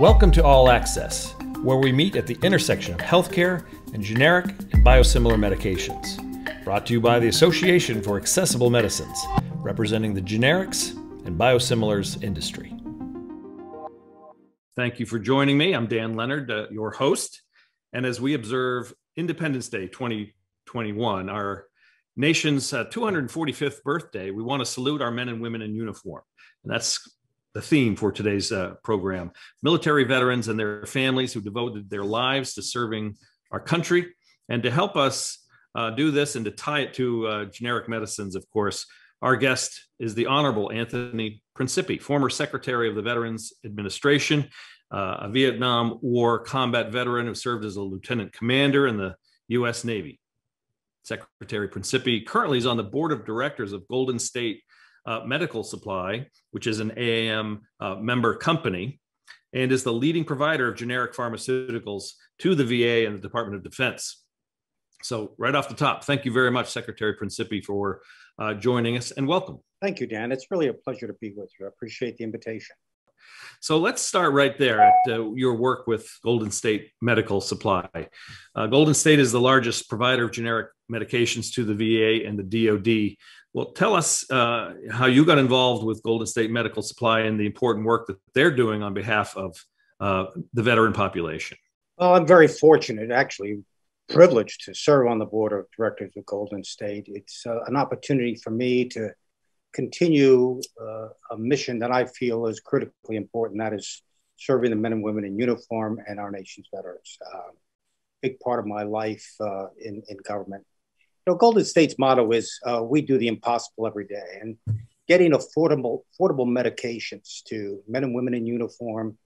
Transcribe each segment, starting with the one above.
Welcome to All Access, where we meet at the intersection of healthcare and generic and biosimilar medications. Brought to you by the Association for Accessible Medicines, representing the generics and biosimilars industry. Thank you for joining me. I'm Dan Leonard, your host. And as we observe Independence Day 2021, our nation's 245th birthday, we want to salute our men and women in uniform. And that's the theme for today's program. Military veterans and their families who devoted their lives to serving our country. And to help us do this and to tie it to generic medicines, of course, our guest is the Honorable Anthony Principi, former Secretary of the Veterans Administration, a Vietnam War combat veteran who served as a lieutenant commander in the U.S. Navy. Secretary Principi currently is on the board of directors of Golden State Medical Supply, which is an AAM member company, and is the leading provider of generic pharmaceuticals to the VA and the Department of Defense. So right off the top, thank you very much, Secretary Principi, for joining us, and welcome. Thank you, Dan. It's really a pleasure to be with you. I appreciate the invitation. So let's start right there at your work with Golden State Medical Supply. Golden State is the largest provider of generic medications to the VA and the DoD. Well, tell us how you got involved with Golden State Medical Supply and the important work that they're doing on behalf of the veteran population. Well, I'm very fortunate, actually privileged to serve on the board of directors of Golden State. It's an opportunity for me to continue a mission that I feel is critically important, that is serving the men and women in uniform and our nation's veterans. Big part of my life in government. You know, Golden State's motto is we do the impossible every day, and getting affordable medications to men and women in uniform,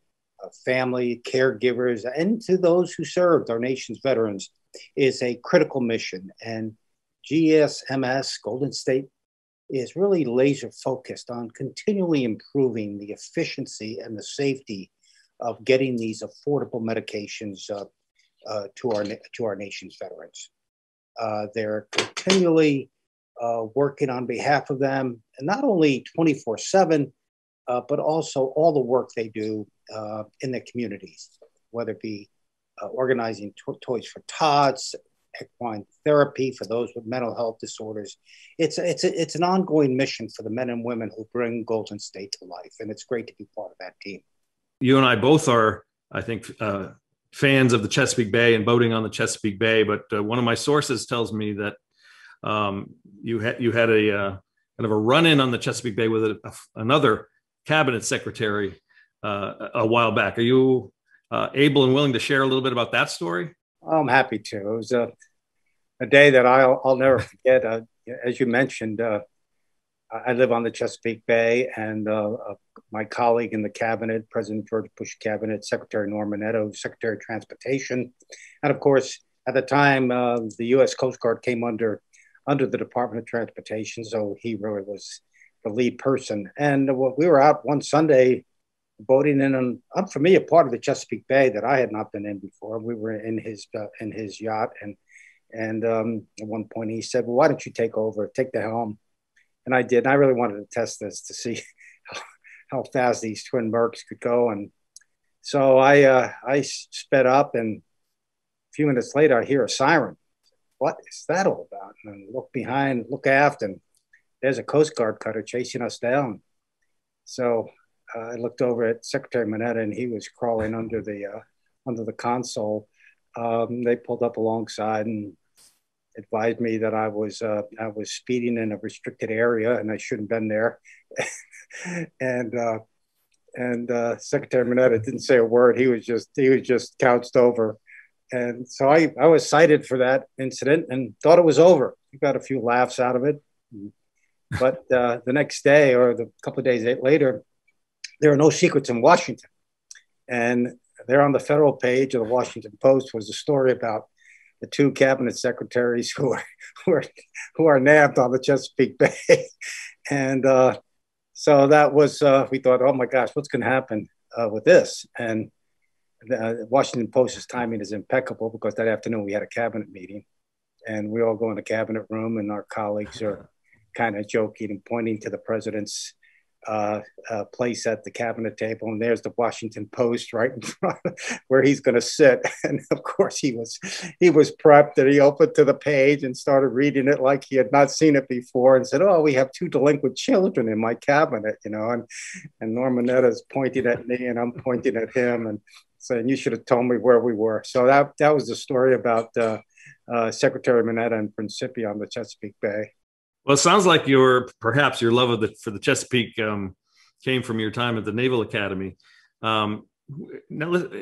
family, caregivers, and to those who served our nation's veterans is a critical mission. And GSMS, Golden State, is really laser focused on continually improving the efficiency and the safety of getting these affordable medications to our nation's veterans. They're continually working on behalf of them, and not only 24/7, but also all the work they do in the communities, whether it be organizing Toys for Tots, equine therapy for those with mental health disorders. It's an ongoing mission for the men and women who bring Golden State to life, and it's great to be part of that team. You and I both are, I think, fans of the Chesapeake Bay and boating on the Chesapeake Bay, but one of my sources tells me that you had a kind of a run-in on the Chesapeake Bay with another cabinet secretary a while back. Are you able and willing to share a little bit about that story? I'm happy to. It was a day that I'll never forget. As you mentioned, I live on the Chesapeake Bay, and my colleague in the cabinet, President George Bush cabinet, Secretary Norman Edo, Secretary of Transportation, and of course, at the time, the U.S. Coast Guard came under the Department of Transportation, so he really was the lead person. And we were out one Sunday boating in an unfamiliar part of the Chesapeake Bay that I had not been in before. We were in his yacht, and at one point he said, "Well, why don't you take the helm?" And I did. And I really wanted to test this to see how fast these twin Mercs could go. And so I sped up, and a few minutes later, I hear a siren. What is that all about? And I look behind, look aft, and there's a Coast Guard cutter chasing us down. So I looked over at Secretary Mineta, and he was crawling under the console. They pulled up alongside and advised me that I was speeding in a restricted area and I shouldn't have been there. and Secretary Mineta didn't say a word. He was just couched over. And so I was cited for that incident and thought it was over. We got a few laughs out of it. But the next day, or the couple of days later, there are no secrets in Washington. And there on the federal page of the Washington Post was a story about the two cabinet secretaries who are nabbed on the Chesapeake Bay. And so that was, we thought, oh my gosh, what's going to happen with this? And the Washington Post's timing is impeccable, because that afternoon we had a cabinet meeting, and we all go in the cabinet room, and our colleagues are kind of joking and pointing to the president's place at the cabinet table, and there's the Washington Post right in front where he's going to sit. And of course, he was prepped, and he opened to the page and started reading it like he had not seen it before, and said, "Oh, we have 2 delinquent children in my cabinet," and Norman Netta's pointing at me, and I'm pointing at him, and saying, "You should have told me where we were." So that was the story about Secretary Mineta and Principi on the Chesapeake Bay. Well, it sounds like perhaps your love for the Chesapeake came from your time at the Naval Academy. Now,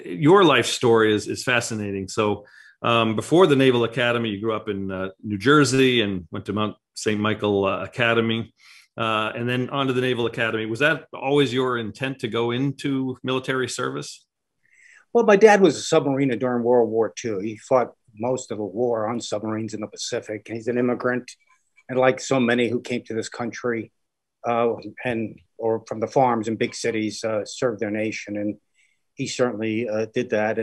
your life story is fascinating. So, before the Naval Academy, you grew up in New Jersey and went to Mount St. Michael Academy, and then on to the Naval Academy. Was that always your intent to go into military service? Well, my dad was a submariner during World War II. He fought most of the war on submarines in the Pacific. He's an immigrant. And like so many who came to this country or from the farms in big cities, served their nation. And he certainly did that.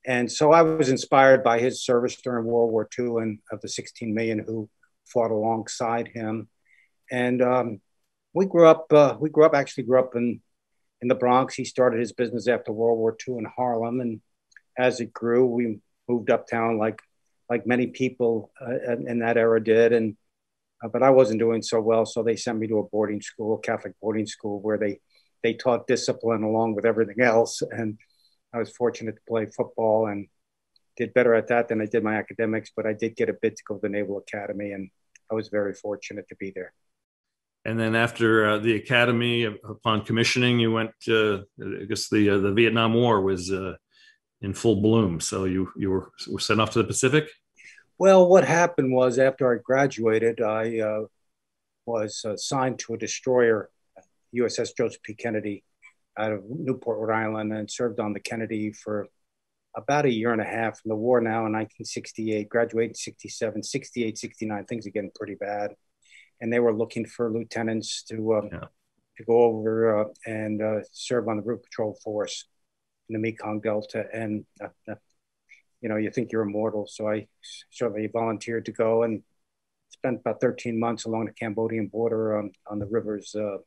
And so I was inspired by his service during World War II and of the 16 million who fought alongside him. And we grew up in the Bronx. He started his business after World War II in Harlem. And as it grew, we moved uptown like many people in that era did. But I wasn't doing so well, so they sent me to a boarding school, Catholic boarding school, where they taught discipline along with everything else. And I was fortunate to play football and did better at that than I did my academics, but I did get a bid to go to the Naval Academy, and I was very fortunate to be there. And then after the academy, upon commissioning, you went to, I guess the Vietnam War was in full bloom. So you were sent off to the Pacific? Well, what happened was after I graduated, I was assigned to a destroyer, USS Joseph P. Kennedy, out of Newport, Rhode Island, and served on the Kennedy for about a year and a half. In the war now in 1968, graduated in 67, 68, 69, things are getting pretty bad. And they were looking for lieutenants to go over and serve on the River Patrol Force in the Mekong Delta. And you think you're immortal. So I certainly volunteered to go and spent about 13 months along the Cambodian border on the rivers of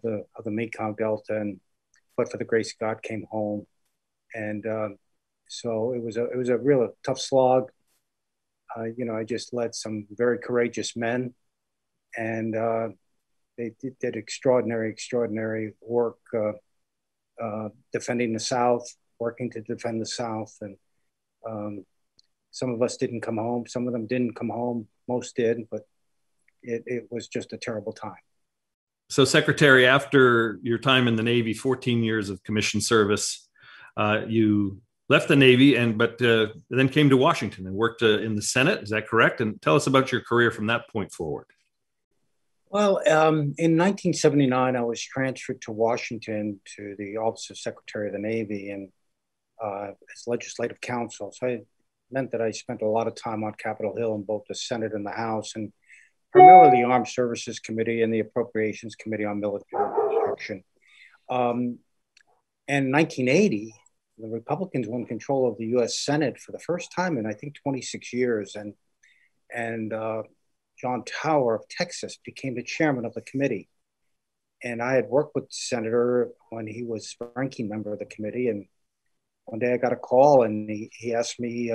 the Mekong Delta, but for the grace of God, came home. And so it was a real tough slog. I just led some very courageous men, and they did extraordinary work defending the South, working to defend the South. And some of us didn't come home. Some of them didn't come home. Most did, but it was just a terrible time. So, Secretary, after your time in the Navy, 14 years of commissioned service, you left the Navy but then came to Washington and worked in the Senate. Is that correct? And tell us about your career from that point forward. Well, in 1979, I was transferred to Washington to the Office of Secretary of the Navy and as legislative counsel. So it meant that I spent a lot of time on Capitol Hill in both the Senate and the House, and primarily the Armed Services Committee and the Appropriations Committee on Military Construction. And in 1980, the Republicans won control of the U.S. Senate for the first time in, I think, 26 years. And John Tower of Texas became the chairman of the committee. And I had worked with the senator when he was ranking member of the committee. And one day I got a call, and he asked me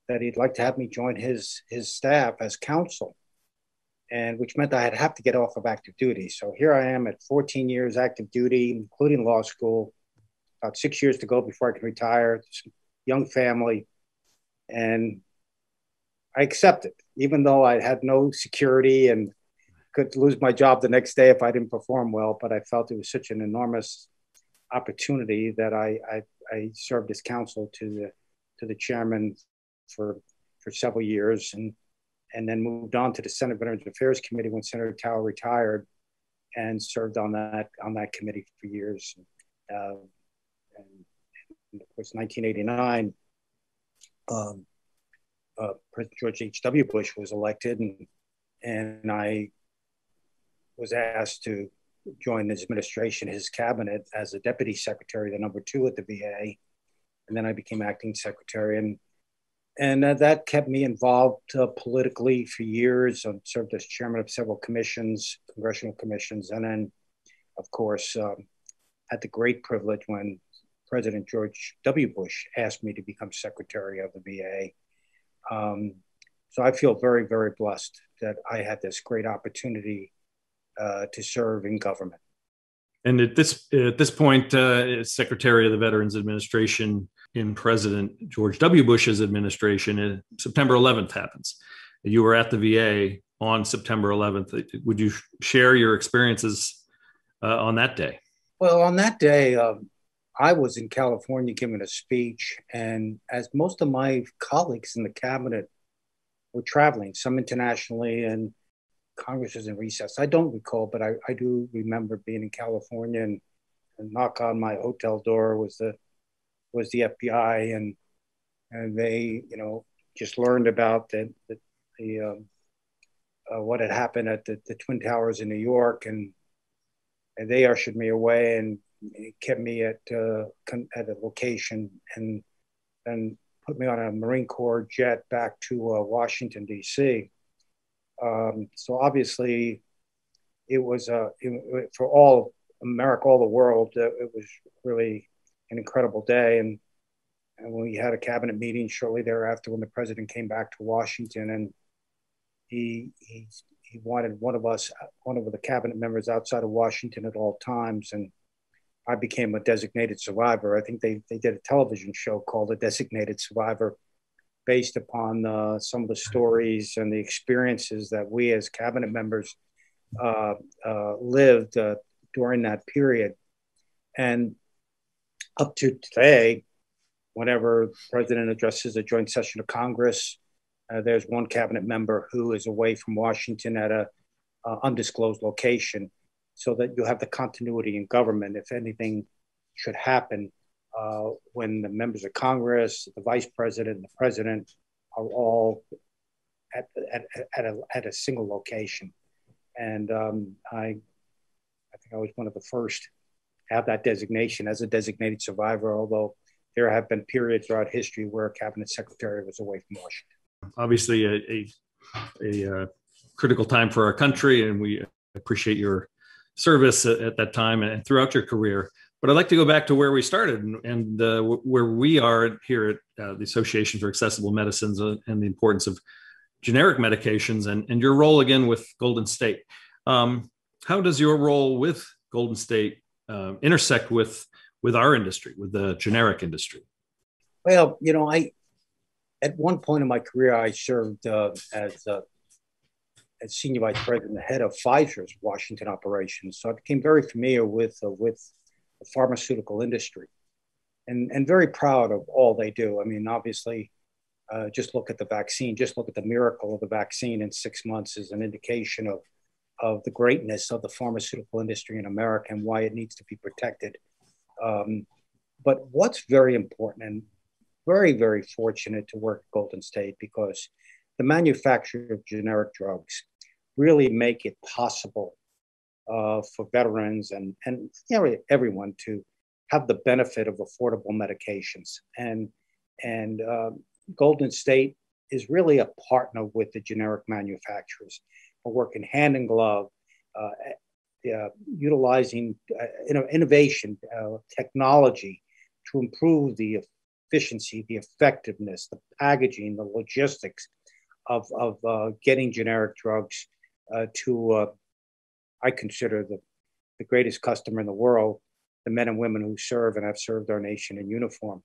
that he'd like to have me join his staff as counsel, and which meant I'd have to get off of active duty. So here I am at 14 years active duty, including law school, about 6 years to go before I can retire, young family. And I accepted, even though I had no security and could lose my job the next day if I didn't perform well. But I felt it was such an enormous opportunity that I served as counsel to the chairman for several years, and then moved on to the Senate Veterans Affairs Committee when Senator Tower retired, and served on that committee for years. And of course, 1989, President George H.W. Bush was elected, and I was asked to join his administration, his cabinet, as a deputy secretary, the number 2 at the VA. And then I became acting secretary. And that kept me involved politically for years. I served as chairman of several commissions, congressional commissions. And then of course, had the great privilege when President George W. Bush asked me to become Secretary of the VA. So I feel very, very blessed that I had this great opportunity to serve in government. And at this point, Secretary of the Veterans Administration in President George W. Bush's administration, September 11th happens. You were at the VA on September 11th. Would you share your experiences on that day? Well, on that day, I was in California giving a speech, and as most of my colleagues in the cabinet were traveling, some internationally, and Congress was in recess. I don't recall, but I do remember being in California, and knock on my hotel door was the FBI, and they just learned about what had happened at the Twin Towers in New York, and they ushered me away and kept me at a location, and then put me on a Marine Corps jet back to Washington, D.C. So obviously, it was for all of America, all the world. It was really an incredible day, and we had a cabinet meeting shortly thereafter when the president came back to Washington, and he wanted one of the cabinet members outside of Washington at all times, and I became a designated survivor. I think they did a television show called A Designated Survivor, based upon some of the stories and the experiences that we as cabinet members lived during that period. And up to today, whenever the president addresses a joint session of Congress, there's one cabinet member who is away from Washington at a undisclosed location, so that you have the continuity in government if anything should happen. When the members of Congress, the vice president, and the president are all at a single location. And I think I was one of the first to have that designation as a designated survivor, although there have been periods throughout history where a cabinet secretary was away from Washington. Obviously, a critical time for our country, and we appreciate your service at that time and throughout your career. But I'd like to go back to where we started and where we are here at the Association for Accessible Medicines, and the importance of generic medications, and your role again with Golden State. How does your role with Golden State intersect with our industry, with the generic industry? Well, at one point in my career, I served as senior vice president, the head of Pfizer's Washington operations. So I became very familiar with the pharmaceutical industry, and very proud of all they do. I mean, obviously, just look at the vaccine, just look at the miracle of the vaccine in 6 months is an indication of the greatness of the pharmaceutical industry in America and why it needs to be protected. But what's very important, and very, very fortunate to work at Golden State, because the manufacture of generic drugs really make it possible for veterans and everyone to have the benefit of affordable medications. And Golden State is really a partner with the generic manufacturers. We're working hand in glove, utilizing innovation, technology to improve the efficiency, the effectiveness, the packaging, the logistics of getting generic drugs to I consider the greatest customer in the world, the men and women who serve and have served our nation in uniform.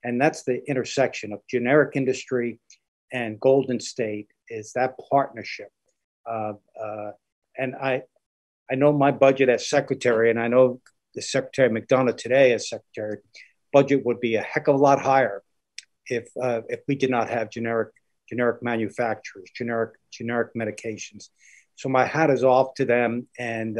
And that's the intersection of generic industry and Golden State, is that partnership. And I know my budget as secretary, and I know the Secretary McDonough today as secretary, budget would be a heck of a lot higher if we did not have generic manufacturers, generic medications. So my hat is off to them, and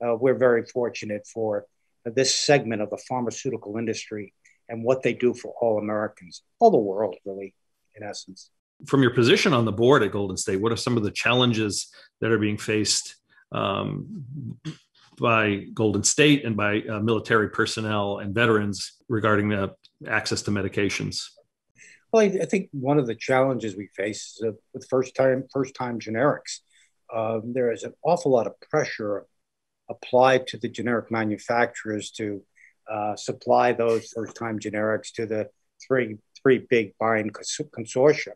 we're very fortunate for this segment of the pharmaceutical industry and what they do for all Americans, all the world, really, in essence. From your position on the board at Golden State, what are some of the challenges that are being faced by Golden State and by military personnel and veterans regarding access to medications? Well, I think one of the challenges we face is with first-time generics. There is an awful lot of pressure applied to the generic manufacturers to supply those first-time generics to the three big buying consortia.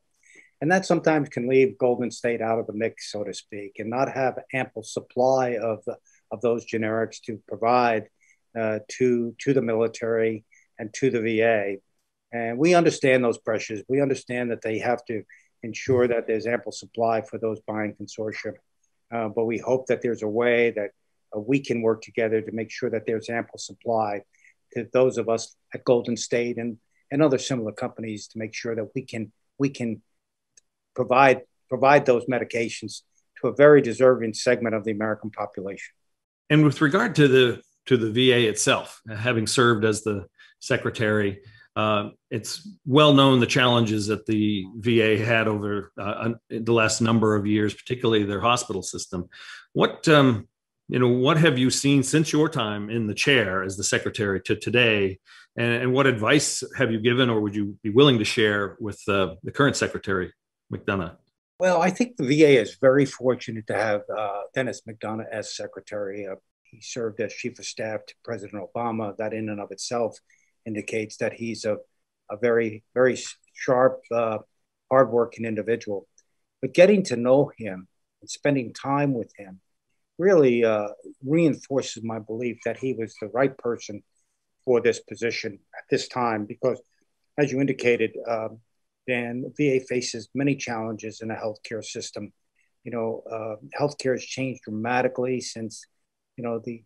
And that sometimes can leave Golden State out of the mix, so to speak, and not have ample supply of those generics to provide to the military and to the VA. And we understand those pressures. We understand that they have to ensure that there's ample supply for those buying consortia. But we hope that there's a way that we can work together to make sure that there's ample supply to those of us at Golden State and other similar companies to make sure that we can provide those medications to a very deserving segment of the American population. And with regard to the VA itself, having served as the secretary, it's well known the challenges that the VA had over the last number of years, particularly their hospital system. What have you seen since your time in the chair as the secretary to today, and what advice have you given, or would you be willing to share with the current secretary, McDonough? Well, I think the VA is very fortunate to have Dennis McDonough as secretary. He served as chief of staff to President Obama. That in and of itself indicates that he's a very, very sharp, hardworking individual. But getting to know him and spending time with him really reinforces my belief that he was the right person for this position at this time, because as you indicated, Dan, the VA faces many challenges in the healthcare system. Healthcare has changed dramatically since, the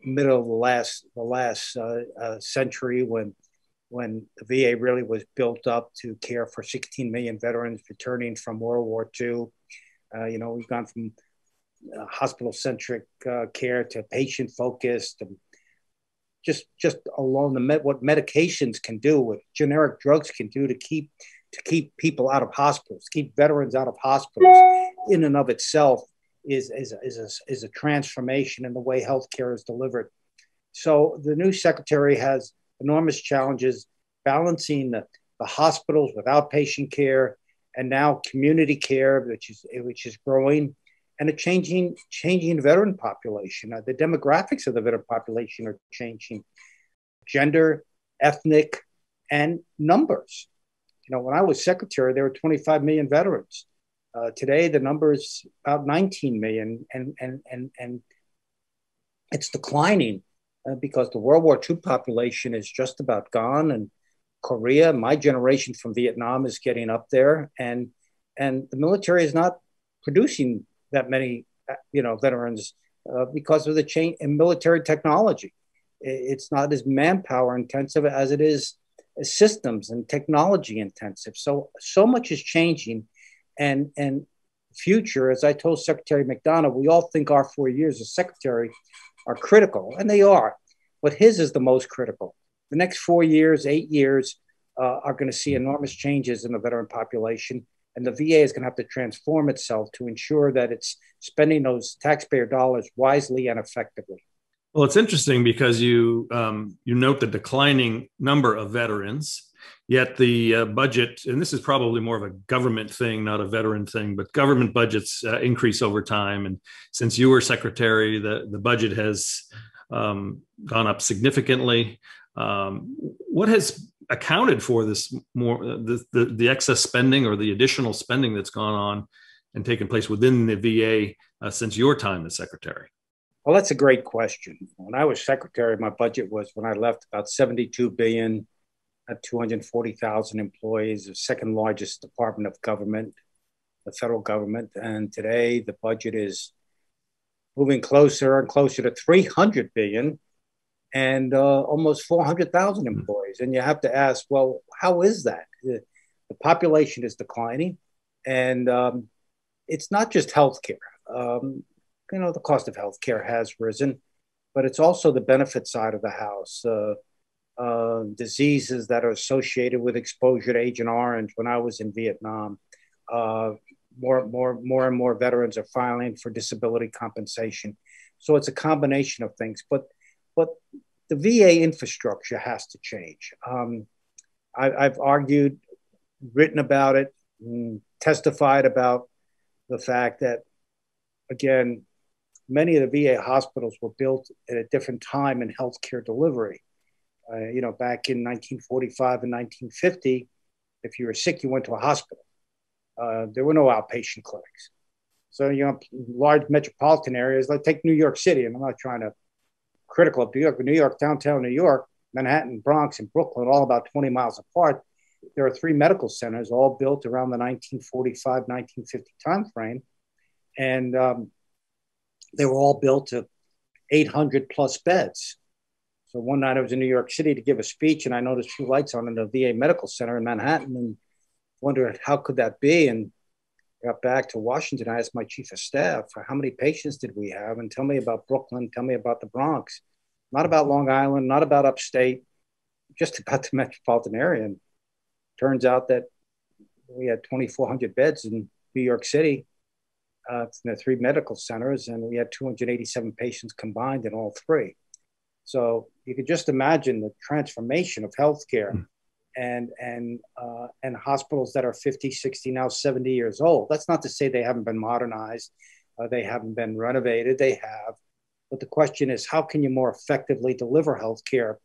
middle of the last century, when the VA really was built up to care for 16 million veterans returning from World War II. We've gone from hospital-centric care to patient-focused, and just along what medications can do, what generic drugs can do to keep people out of hospitals, keep veterans out of hospitals, in and of itself is a transformation in the way healthcare is delivered. So the new secretary has enormous challenges balancing the hospitals with outpatient care, and now community care, which is growing, and a changing veteran population. The demographics of the veteran population are changing, gender, ethnic, and numbers. When I was secretary, there were 25 million veterans. Today, the number is about 19 million, and it's declining because the World War II population is just about gone, and Korea, my generation from Vietnam, is getting up there, and the military is not producing that many, veterans because of the change in military technology. It's not as manpower intensive as it is systems and technology intensive. So much is changing, and future, as I told Secretary McDonough, we all think our 4 years as secretary are critical, and they are, but his is the most critical. The next 4 years, 8 years are going to see enormous changes in the veteran population, and the VA is going to have to transform itself to ensure that it's spending those taxpayer dollars wisely and effectively. Well, it's interesting because you note the declining number of veterans, yet the budget, and this is probably more of a government thing, not a veteran thing, but government budgets increase over time. And since you were secretary, the budget has gone up significantly. What has accounted for this the excess spending or the additional spending that's gone on and taken place within the VA since your time as secretary? Well, that's a great question. When I was secretary, my budget was, when I left, about $72 billion, at 240,000 employees, the second largest department of government, the federal government. And today the budget is moving closer and closer to $300 billion and almost 400,000 employees. And you have to ask, well, how is that? The population is declining, and it's not just healthcare. The cost of healthcare has risen, but it's also the benefit side of the house. Diseases that are associated with exposure to Agent Orange. When I was in Vietnam, more and more veterans are filing for disability compensation. So it's a combination of things, but the VA infrastructure has to change. I've argued, written about it, testified about the fact that, again, many of the VA hospitals were built at a different time in healthcare delivery. Back in 1945 and 1950, if you were sick, you went to a hospital. There were no outpatient clinics. So, large metropolitan areas, like take New York City, and I'm not trying to critical of New York, but New York, downtown New York, Manhattan, Bronx, and Brooklyn, all about 20 miles apart. There are 3 medical centers, all built around the 1945, 1950 timeframe. And they were all built to 800 plus beds. So one night I was in New York City to give a speech, and I noticed 2 lights on in the VA Medical Center in Manhattan, and wondered how could that be. And got back to Washington. I asked my chief of staff, how many patients did we have? And tell me about Brooklyn, tell me about the Bronx. Not about Long Island, not about upstate, just about the metropolitan area. And turns out that we had 2,400 beds in New York City, in the 3 medical centers, and we had 287 patients combined in all 3. So you could just imagine the transformation of healthcare and hospitals that are 50, 60, now 70 years old. That's not to say they haven't been modernized, they haven't been renovated, they have. But the question is, how can you more effectively deliver healthcare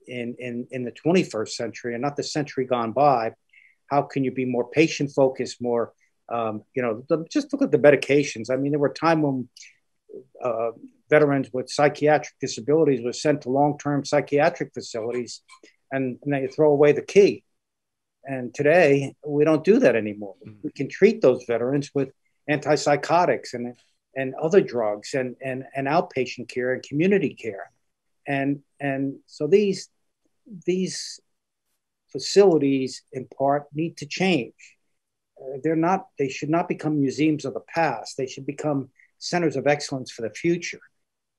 in the 21st century and not the century gone by? How can you be more patient focused, more, just look at the medications. I mean, there were times when veterans with psychiatric disabilities were sent to long-term psychiatric facilities, and they throw away the key. And today, we don't do that anymore. We can treat those veterans with antipsychotics and other drugs and outpatient care and community care. And so these facilities, in part, need to change. They should not become museums of the past. They should become centers of excellence for the future.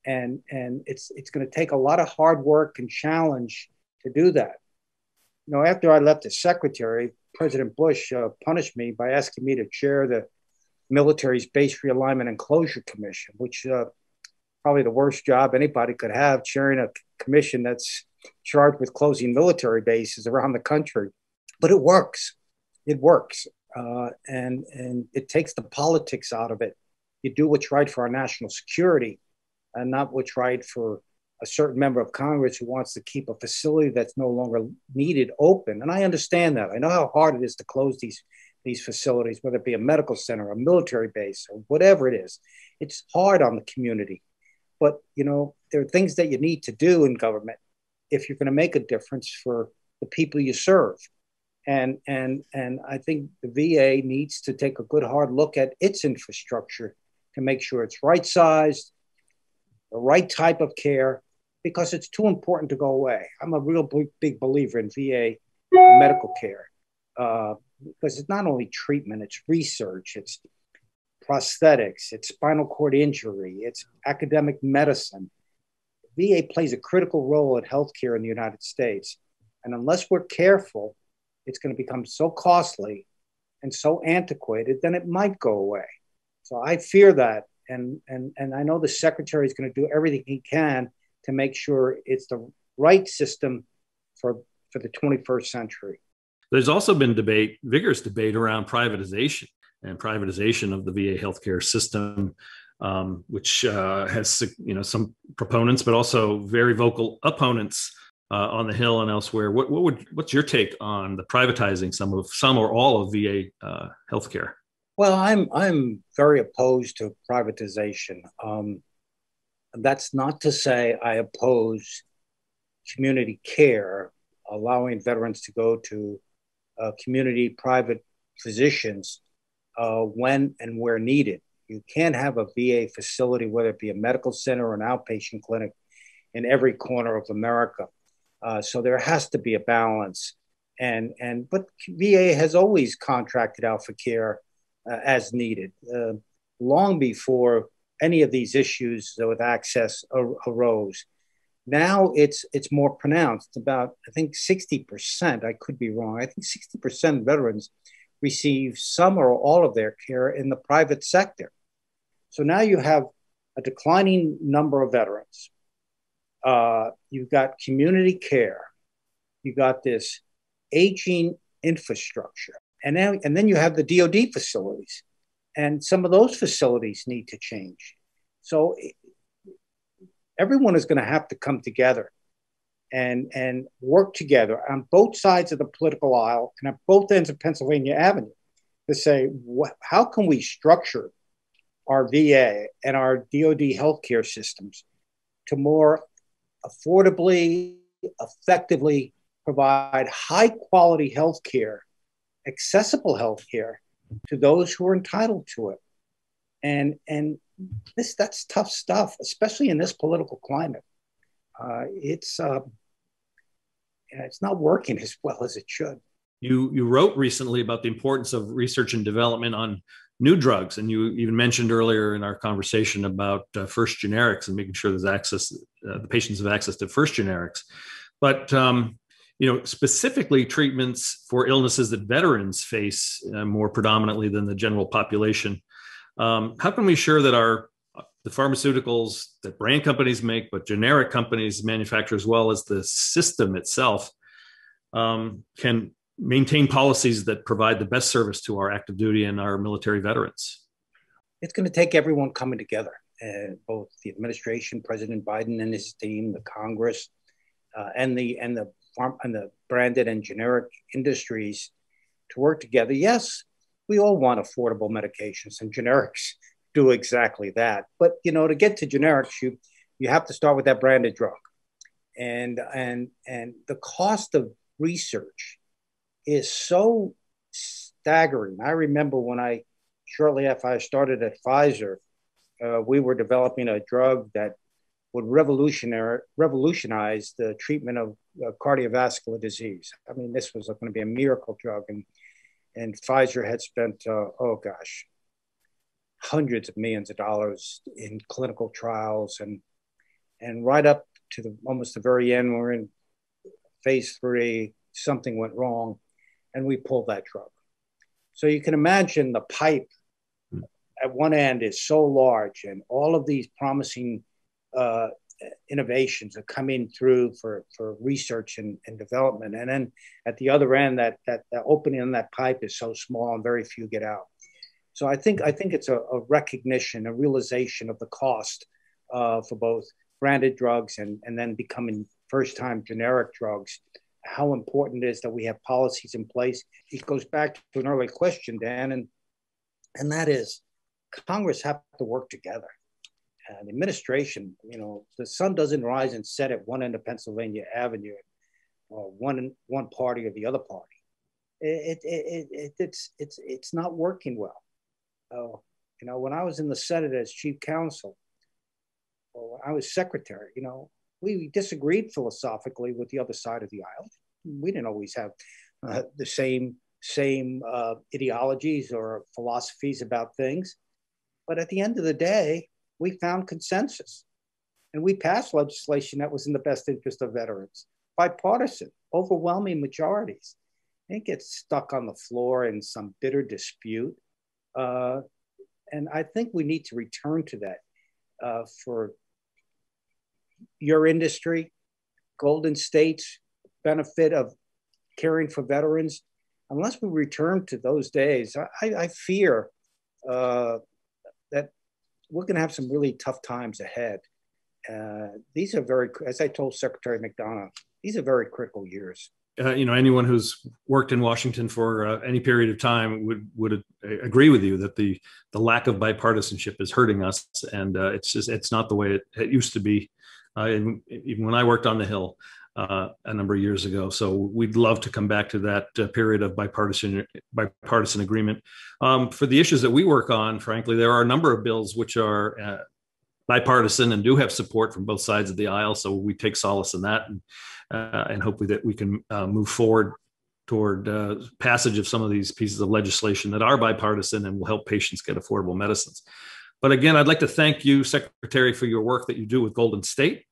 And it's going to take a lot of hard work and challenge to do that. After I left as secretary, President Bush punished me by asking me to chair the military's Base Realignment and Closure Commission, which probably the worst job anybody could have, chairing a commission that's charged with closing military bases around the country. But it works. It works. And it takes the politics out of it. You do what's right for our national security and not what's right for a certain member of Congress who wants to keep a facility that's no longer needed open. And I understand that. I know how hard it is to close these facilities, whether it be a medical center, a military base, or whatever it is. It's hard on the community. But, there are things that you need to do in government if you're going to make a difference for the people you serve. And I think the VA needs to take a good hard look at its infrastructure to make sure it's right-sized, the right type of care, because it's too important to go away. I'm a real big believer in VA medical care because it's not only treatment, it's research, it's prosthetics, it's spinal cord injury, it's academic medicine. VA plays a critical role in healthcare in the United States. And unless we're careful, it's going to become so costly and so antiquated, then it might go away. So I fear that. And I know the secretary is going to do everything he can to make sure it's the right system for the 21st century. There's also been vigorous debate around privatization of the VA healthcare system, which has some proponents, but also very vocal opponents on the Hill and elsewhere. What's your take on the privatizing some or all of VA healthcare? Well, I'm very opposed to privatization. That's not to say I oppose community care, allowing veterans to go to community private physicians when and where needed. You can't have a VA facility, whether it be a medical center or an outpatient clinic, in every corner of America. So there has to be a balance. But VA has always contracted out for care as needed, long before any of these issues with access arose. Now it's more pronounced. About, I think 60%, I could be wrong, I think 60% of veterans receive some or all of their care in the private sector. So now you have a declining number of veterans. You've got community care. You got this aging infrastructure. And then you have the DoD facilities. And some of those facilities need to change. So everyone is going to have to come together and work together on both sides of the political aisle and at both ends of Pennsylvania Avenue to say, how can we structure our VA and our DoD healthcare systems to more affordably, effectively provide high quality healthcare, accessible healthcare to those who are entitled to it. And that's tough stuff, especially in this political climate. It's not working as well as it should. You wrote recently about the importance of research and development on new drugs, and you even mentioned earlier in our conversation about first generics and making sure there's access, the patients have access to first generics. But specifically treatments for illnesses that veterans face more predominantly than the general population. How can we ensure that the pharmaceuticals that brand companies make, but generic companies manufacture as well as the system itself, can maintain policies that provide the best service to our active duty and our military veterans? It's going to take everyone coming together, both the administration, President Biden and his team, the Congress, and the branded and generic industries to work together. Yes, we all want affordable medications, and generics do exactly that. But to get to generics, you have to start with that branded drug, and the cost of research is so staggering. I remember when shortly after I started at Pfizer, we were developing a drug that would revolutionize the treatment of cardiovascular disease. I mean, this was going to be a miracle drug, and Pfizer had spent, hundreds of millions of dollars in clinical trials, and right up to almost the very end, we're in phase 3, something went wrong, and we pulled that drug. So you can imagine the pipe at one end is so large, and all of these promising innovations are coming through for research and development. And then at the other end, that opening in that pipe is so small and very few get out. So I think it's a recognition, a realization of the cost for both branded drugs and then becoming first-time generic drugs, how important it is that we have policies in place. It goes back to an earlier question, Dan, and that is Congress have to work together. The administration, the sun doesn't rise and set at one end of Pennsylvania Avenue, or one party or the other party. It's not working well. When I was in the Senate as chief counsel, or when I was secretary, we disagreed philosophically with the other side of the aisle. We didn't always have the same ideologies or philosophies about things, but at the end of the day, we found consensus, and we passed legislation that was in the best interest of veterans, bipartisan, overwhelming majorities. It gets stuck on the floor in some bitter dispute. And I think we need to return to that for your industry, Golden State's benefit of caring for veterans. Unless we return to those days, I fear that we're going to have some really tough times ahead. These are as I told Secretary McDonough, these are very critical years. Anyone who's worked in Washington for any period of time would agree with you that the lack of bipartisanship is hurting us, and it's not the way it used to be. Even when I worked on the Hill a number of years ago. So we'd love to come back to that period of bipartisan agreement. For the issues that we work on, frankly, there are a number of bills which are bipartisan and do have support from both sides of the aisle. So we take solace in that, and hopefully that we can move forward toward passage of some of these pieces of legislation that are bipartisan and will help patients get affordable medicines. But again, I'd like to thank you, Secretary, for your work that you do with Golden State,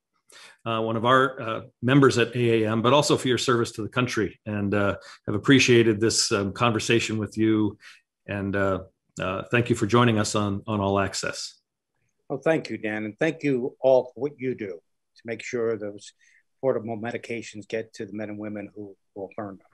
one of our members at AAM, but also for your service to the country, and have appreciated this conversation with you. And thank you for joining us on All Access. Well, thank you, Dan, and thank you all for what you do to make sure those affordable medications get to the men and women who will earn them.